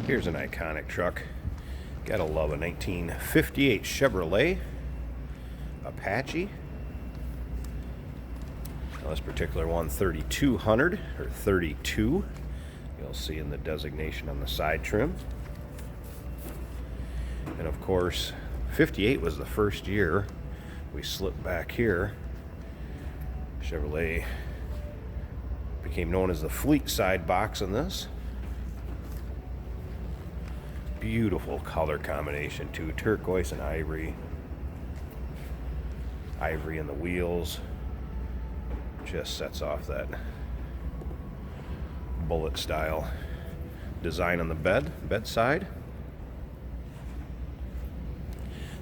Here's an iconic truck. Gotta love a 1958 Chevrolet Apache. Now this particular one, 3200 or 32. You'll see in the designation on the side trim. And of course, 58 was the first year. We slip back here. Chevrolet became known as the Fleetside box on this. Beautiful color combination too, turquoise and ivory. Ivory in the wheels. Just sets off that bullet style design on the bedside.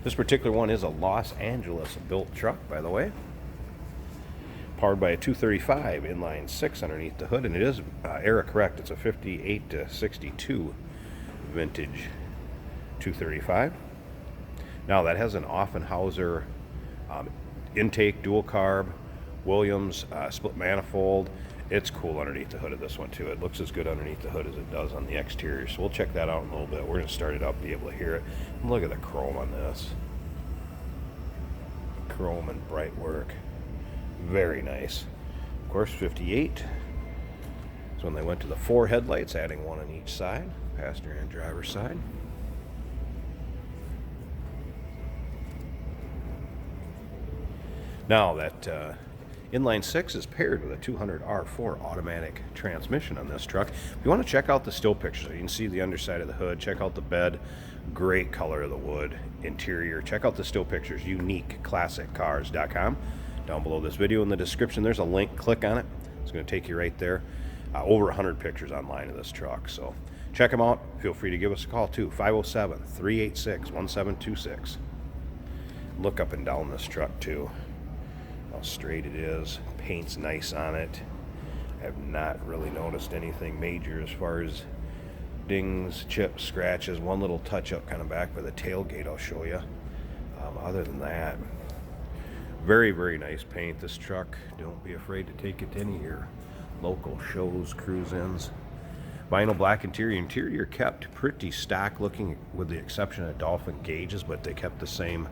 This particular one is a Los Angeles built truck, by the way. Powered by a 235 inline 6 underneath the hood, and it is era correct. It's a 58 to 62 vintage 235. Now that has an Offenhauser intake, dual carb, Williams split manifold. It's cool underneath the hood of this one too. It looks as good underneath the hood as it does on the exterior. So we'll check that out in a little bit. We're going to start it up, be able to hear it. And look at the chrome on this. Chrome and bright work. Very nice. Of course, 58. So when they went to the 4 headlights, adding one on each side, passenger and driver side. Now that inline 6 is paired with a 200R4 automatic transmission on this truck. If you want to check out the still pictures, you can see the underside of the hood, check out the bed, great color of the wood, interior. Check out the still pictures, uniqueclassiccars.com. Down below this video in the description, there's a link. Click on it. It's going to take you right there. Over 100 pictures online of this truck. So check them out. Feel free to give us a call too, 507-386-1726. Look up and down this truck too. How straight it is. Paint's nice on it. I have not really noticed anything major as far as dings, chips, scratches. One little touch-up kind of back by the tailgate I'll show you. Other than that, very, very nice paint. This truck, don't be afraid to take it to any of your local shows, cruise-ins. Vinyl black interior. Interior kept pretty stock looking with the exception of dolphin gauges, but they kept the same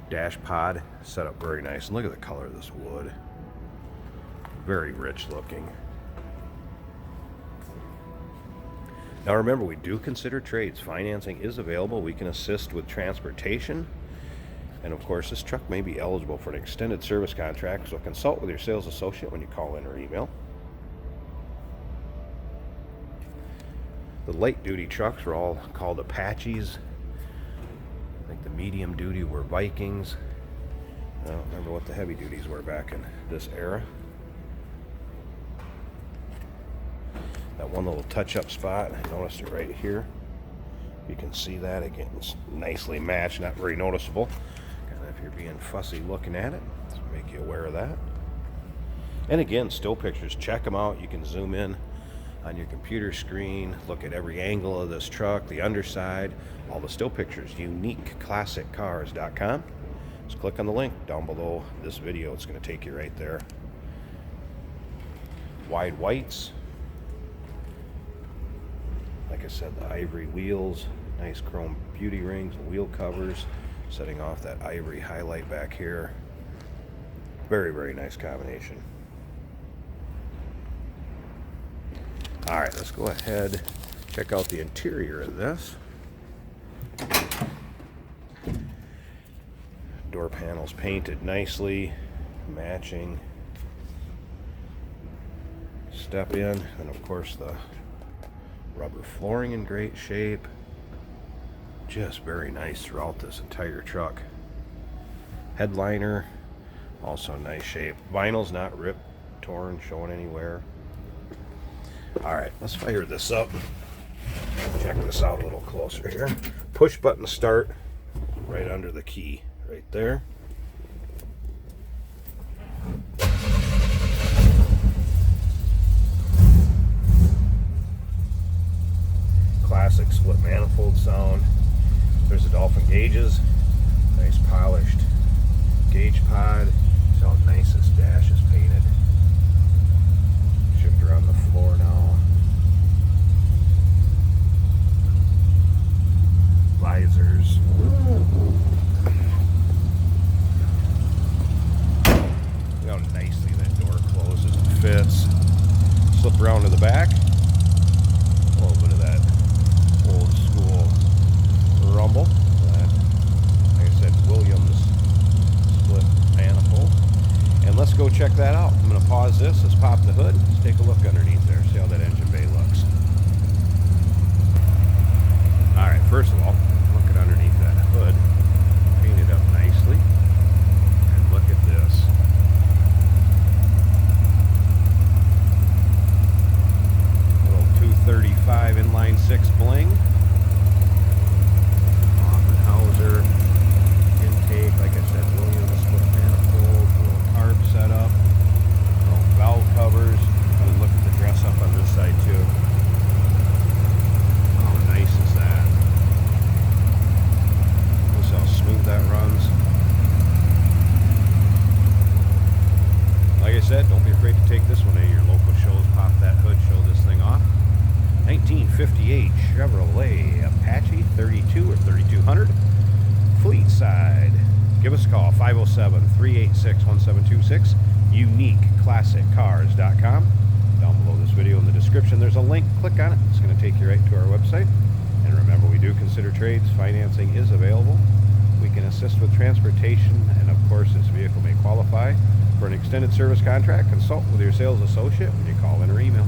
dash pod. Set up very nice. And look at the color of this wood. Very rich looking. Now remember, we do consider trades. Financing is available. We can assist with transportation. And of course, this truck may be eligible for an extended service contract, so consult with your sales associate when you call in or email. The light duty trucks were all called Apaches. I think the medium duty were Vikings. I don't remember what the heavy duties were back in this era. That one little touch-up spot, I noticed it right here. You can see that again. It's nicely matched, not very noticeable. Kind of if you're being fussy looking at it, to make you aware of that. And again, still pictures, check them out. You can zoom in on your computer screen, look at every angle of this truck, the underside, all the still pictures, uniqueclassiccars.com. Just click on the link down below this video. It's going to take you right there. Wide whites. Like I said, the ivory wheels, nice chrome beauty rings, wheel covers, setting off that ivory highlight back here. Very, very nice combination. All right, let's go ahead, check out the interior of this. Door panels painted nicely, matching. Step in, and of course the rubber flooring in great shape. Just very nice throughout this entire truck. Headliner, also nice shape. Vinyl's not ripped, torn, showing anywhere. All right, let's fire this up. Check this out a little closer here. Push button start right under the key, right there. Classic split manifold sound. There's the dolphin gauges. Nice polished gauge pod. See how nice this dash is painted. Shift around the floor now. Closes and fits. Slip around to the back. A little bit of that old school rumble. Like I said, Williams split manifold. And let's go check that out. I'm going to pause this. Let's pop the hood. Let's take a look underneath there. See how that engine bay looks. Alright, first of all, look at underneath that hood. Painted up nicely. And look at this. Little 235 inline 6 bling. Offenhauser intake, like I said, Williams split manifold, little carb setup, little valve covers. And look at the dress up on this side too. How nice is that? Notice how smooth that runs. Like I said, don't be afraid to take this one to your local shows. Pop that hood, show this thing off. 1958 Chevrolet Apache 32 or 3200 Fleetside. Give us a call, 507-386-1726, uniqueclassiccars.com. Down below this video in the description, there's a link. Click on it. It's going to take you right to our website. And remember, we do consider trades. Financing is available. We can assist with transportation, and of course, this vehicle may qualify for an extended service contract. Consult with your sales associate when you call in or email.